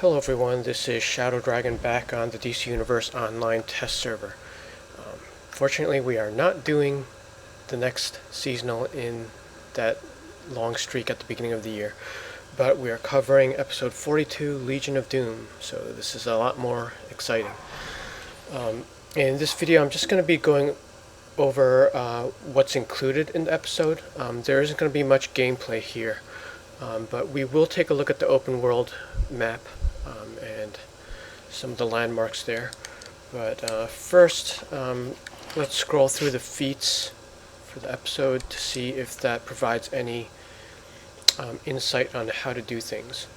Hello everyone, this is Shadow Dragon back on the DC Universe Online test server. Fortunately, we are not doing the next seasonal in that long streak at the beginning of the year, but we are covering episode 42, Legion of Doom, so this is a lot more exciting. In this video, I'm just going to be going over what's included in the episode. There isn't going to be much gameplay here, but we will take a look at the open world map and some of the landmarks there. But first, let's scroll through the feats for the episode to see if that provides any insight on how to do things.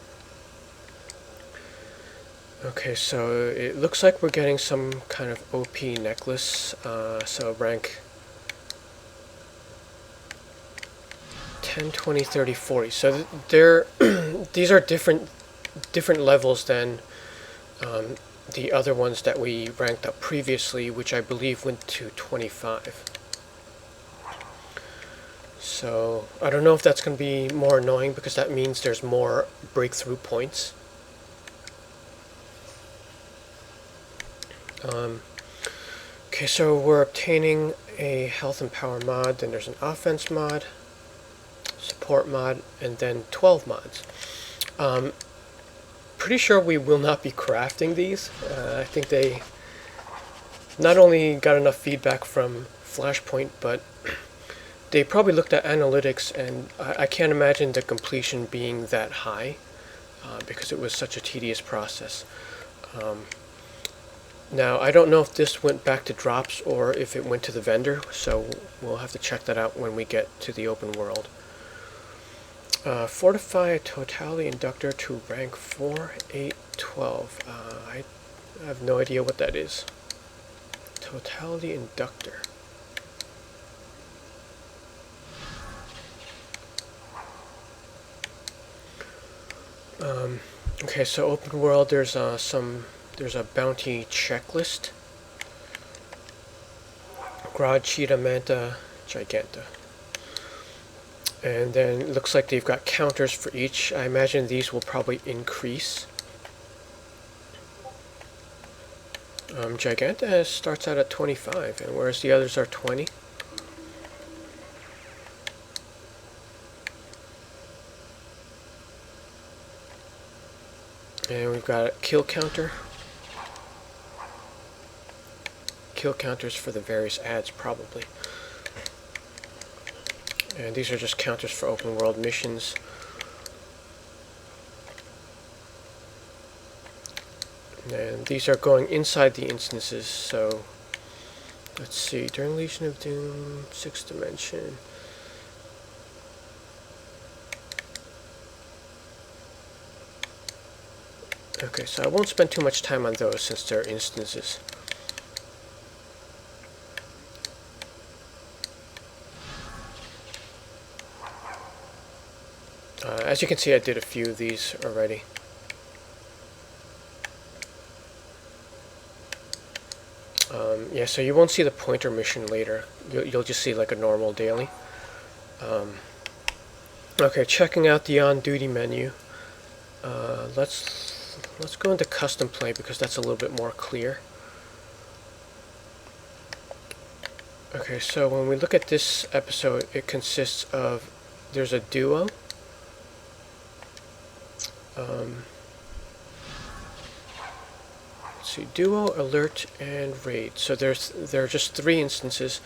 Okay, so it looks like we're getting some kind of OP necklace, so rank 10, 20, 30, 40. So these are different levels than the other ones that we ranked up previously, which I believe went to 25. So I don't know if that's going to be more annoying because that means there's more breakthrough points. Okay, so we're obtaining a health and power mod, then there's an offense mod, support mod, and then 12 mods. Pretty sure we will not be crafting these. I think they not only got enough feedback from Flashpoint, but they probably looked at analytics, and I can't imagine the completion being that high because it was such a tedious process. Now, I don't know if this went back to drops or if it went to the vendor, so we'll have to check that out when we get to the open world. Fortify a totality inductor to rank 4, 8, 12. I have no idea what that is. Totality inductor. Okay, so open world, there's a bounty checklist. Grod, Cheetah, Manta, Giganta. And then it looks like they've got counters for each. I imagine these will probably increase. Giganta starts out at 25, and whereas the others are 20. And we've got a kill counter. Kill counters for the various ads, probably. And these are just counters for open world missions. And these are going inside the instances, so let's see, during Legion of Doom, 6th dimension. Okay, so I won't spend too much time on those since they're instances. As you can see, I did a few of these already. Yeah, so you won't see the pointer mission later. You'll just see like a normal daily. Okay, checking out the on-duty menu. Let's go into custom play because that's a little bit more clear. Okay, so when we look at this episode, it consists of, there's a duo. Let's see, duo, alert, and raid. So there are just 3 instances.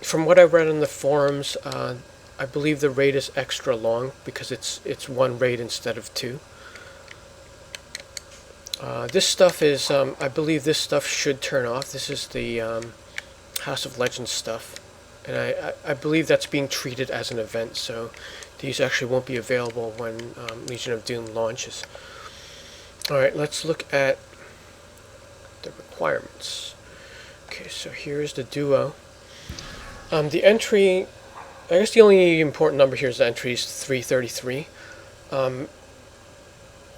From what I read on the forums, I believe the raid is extra long because it's 1 raid instead of 2. This stuff is, I believe this stuff should turn off. This is the House of Legends stuff, and I believe that's being treated as an event, so these actually won't be available when Legion of Doom launches. Alright, let's look at the requirements. Okay, so here's the duo. The entry, I guess the only important number here is the entry is 333.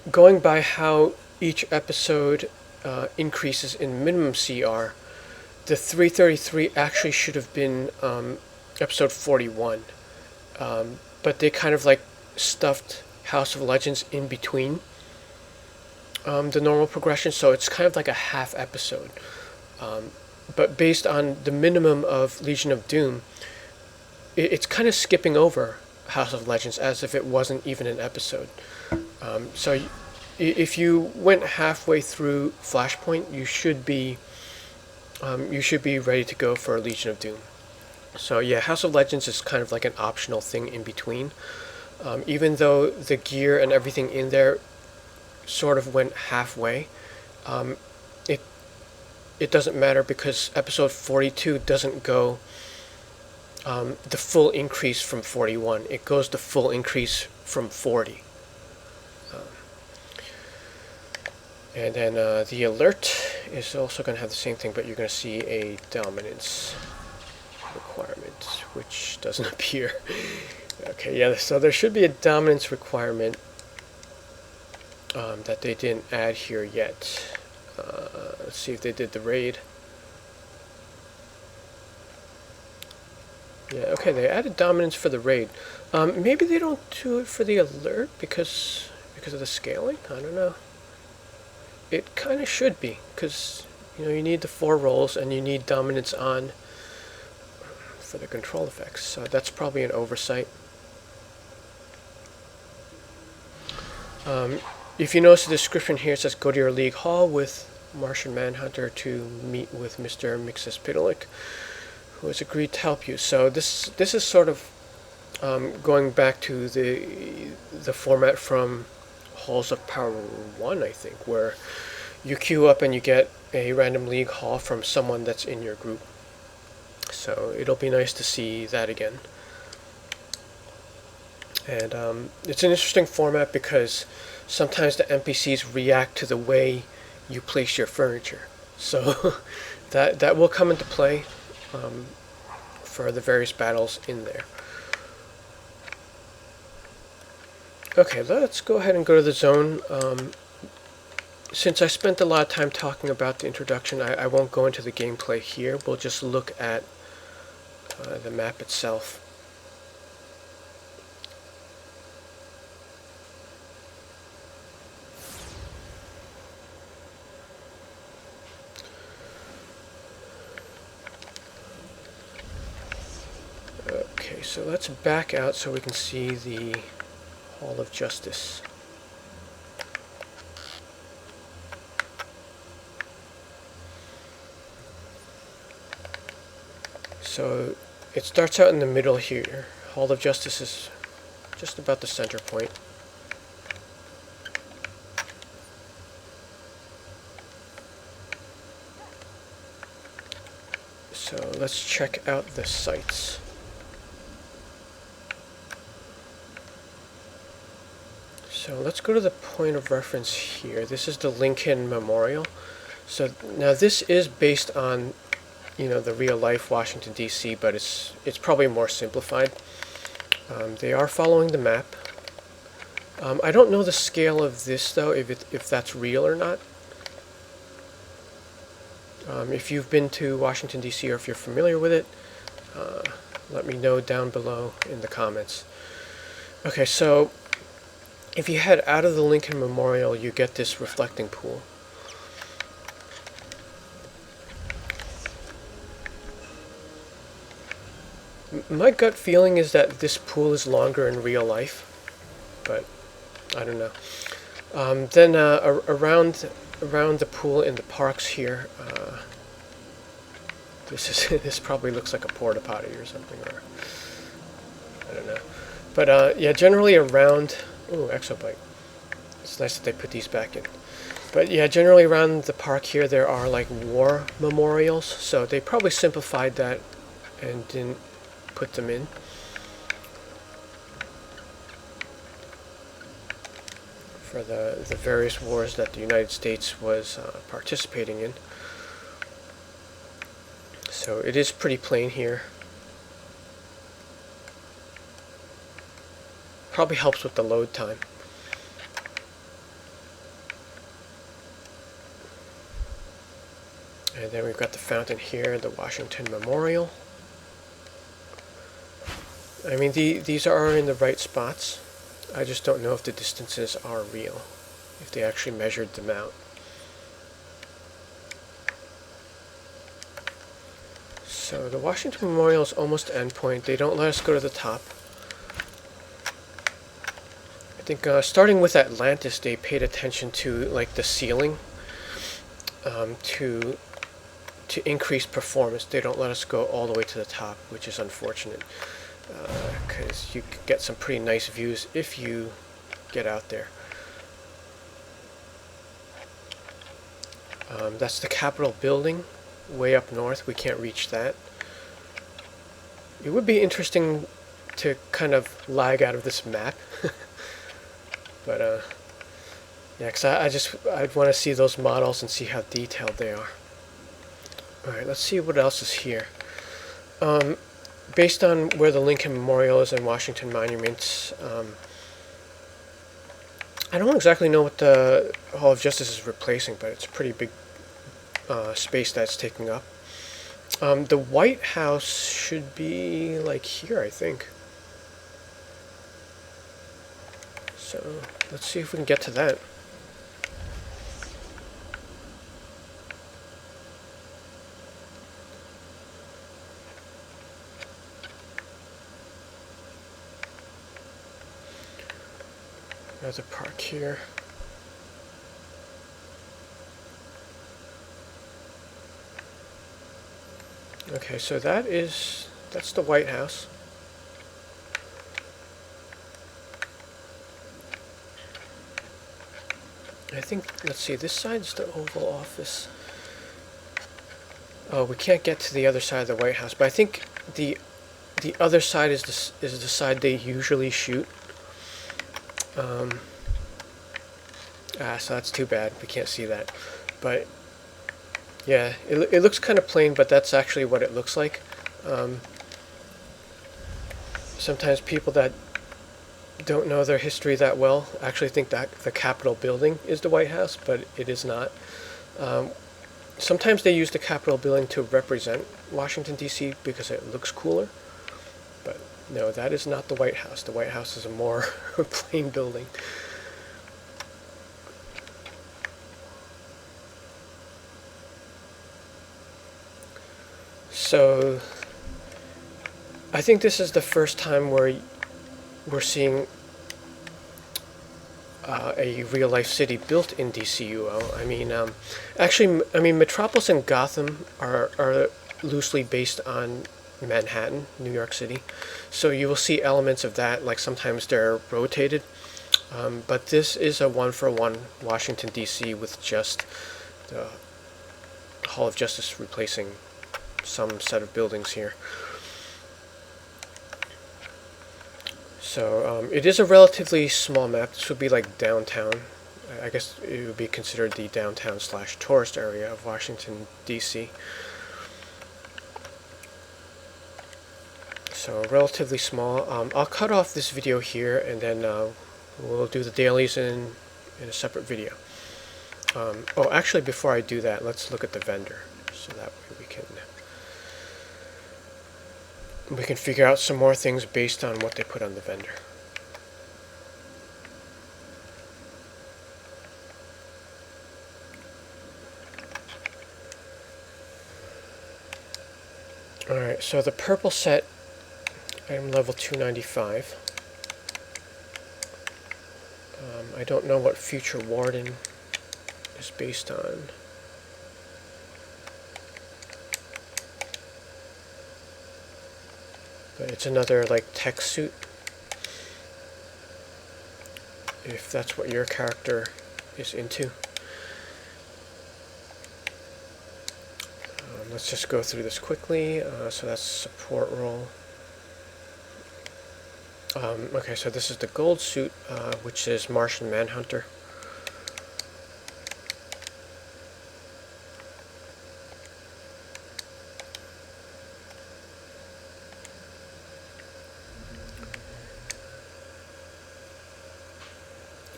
Going by how each episode increases in minimum CR, the 333 actually should have been episode 41. But they kind of like stuffed House of Legends in between. the normal progression, so it's kind of like a half episode. But based on the minimum of Legion of Doom, it's kind of skipping over House of Legends as if it wasn't even an episode. So if you went halfway through Flashpoint, you should be ready to go for Legion of Doom. So yeah, House of Legends is kind of like an optional thing in between. Even though the gear and everything in there sort of went halfway, it doesn't matter because episode 42 doesn't go the full increase from 41. It goes the full increase from 40. And then the alert is also going to have the same thing, but you're going to see a dominance requirement, which doesn't appear. Okay, yeah, so there should be a dominance requirement that they didn't add here yet. Let's see if they did the raid. Yeah, okay, they added dominance for the raid. Maybe they don't do it for the alert because of the scaling? I don't know. It kind of should be, because you need the 4 rolls and you need dominance on for the control effects. So that's probably an oversight. If you notice the description here, it says go to your League Hall with Martian Manhunter to meet with Mr. Mixospitalik, who has agreed to help you. So this is sort of going back to the format from Halls of Power 1, I think, where you queue up and you get a random League Hall from someone that's in your group. So it'll be nice to see that again. And it's an interesting format because sometimes the NPCs react to the way you place your furniture. So that will come into play for the various battles in there. Okay, let's go ahead and go to the zone. Since I spent a lot of time talking about the introduction, I won't go into the gameplay here. We'll just look at the map itself. Okay, so let's back out so we can see the Hall of Justice. So it starts out in the middle here. Hall of Justice is just about the center point. So let's check out the sites. So let's go to the point of reference here. This is the Lincoln Memorial. So now this is based on the real life Washington D.C., but it's probably more simplified. They are following the map. I don't know the scale of this though, if that's real or not. If you've been to Washington D.C. or if you're familiar with it, let me know down below in the comments. Okay, so if you head out of the Lincoln Memorial, you get this reflecting pool. My gut feeling is that this pool is longer in real life, but I don't know. Then around the pool in the parks here, this probably looks like a porta potty or something, or I don't know. But yeah, generally around. Ooh, Exobite. It's nice that they put these back in. But yeah, generally around the park here there are like war memorials, so they probably simplified that and didn't put them in. For the various wars that the United States was participating in. So it is pretty plain here. Probably helps with the load time. And then we've got the fountain here, the Washington Memorial. I mean, these are in the right spots. I just don't know if the distances are real. if they actually measured them out. So the Washington Memorial is almost endpoint. They don't let us go to the top. I think starting with Atlantis, they paid attention to like the ceiling to increase performance. They don't let us go all the way to the top, which is unfortunate, because you could get some pretty nice views if you get out there. That's the Capitol building way up north. We can't reach that. It would be interesting to kind of lag out of this map. But yeah, because I'd want to see those models and see how detailed they are. Alright, let's see what else is here. Based on where the Lincoln Memorial is and Washington Monuments, I don't exactly know what the Hall of Justice is replacing, but it's a pretty big space that's taking up. The White House should be like here, I think. So let's see if we can get to that. Another park here. Okay, so that's the White House. I think, let's see, this side's the Oval Office. Oh, we can't get to the other side of the White House, but I think the other side is the side they usually shoot. So that's too bad. We can't see that. But yeah, it looks kind of plain, but that's actually what it looks like. Sometimes people that don't know their history that well actually think that the Capitol building is the White House, but it is not. Sometimes they use the Capitol building to represent Washington, D.C. because it looks cooler. But no, that is not the White House. The White House is a more plain building. So I think this is the first time where we're seeing a real-life city built in DCUO. I mean, actually, Metropolis and Gotham are loosely based on Manhattan, New York City. So you will see elements of that, like sometimes they're rotated. But this is a one-for-one Washington, D.C. with just the Hall of Justice replacing some set of buildings here. So it is a relatively small map. This would be like downtown. I guess it would be considered the downtown / tourist area of Washington, D.C. So relatively small. I'll cut off this video here, and then we'll do the dailies in a separate video. Oh, actually, before I do that, let's look at the vendor, so that way we can figure out some more things based on what they put on the vendor. Alright, so the purple set, item level 295. I don't know what Future Warden is based on. But it's another like tech suit, if that's what your character is into. Let's just go through this quickly. So that's support role. Okay, so this is the gold suit, which is Martian Manhunter.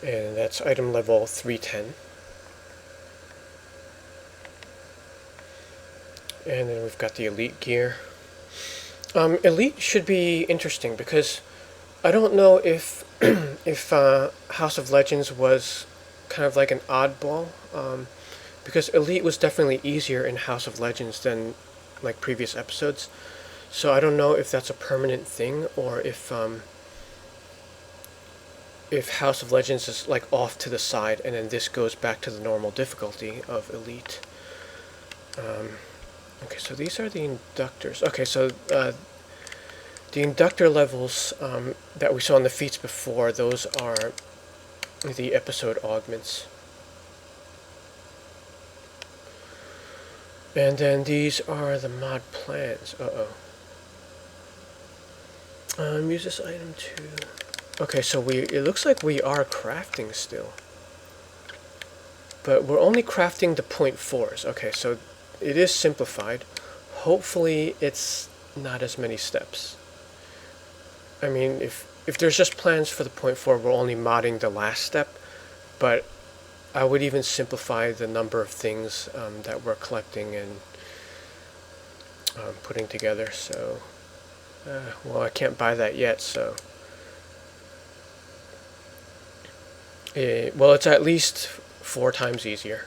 And that's item level 310. And then we've got the Elite gear. Elite should be interesting because I don't know if if House of Legends was kind of like an oddball, because Elite was definitely easier in House of Legends than like previous episodes. So I don't know if that's a permanent thing, or if House of Legends is like off to the side and then this goes back to the normal difficulty of Elite. Okay, so these are the inductors. Okay, so the inductor levels that we saw in the feats before, those are the episode augments. And then these are the mod plans. Use this item to... Okay, so it looks like we are crafting still. But we're only crafting the 0.4s. Okay, so it is simplified. Hopefully it's not as many steps. I mean, if there's just plans for the 0.4, we're only modding the last step. But I would even simplify the number of things that we're collecting and putting together. So, well, I can't buy that yet, so... well, it's at least 4 times easier.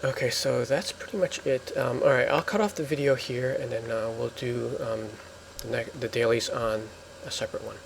Okay, so that's pretty much it. Alright, I'll cut off the video here, and then we'll do the dailies on a separate one.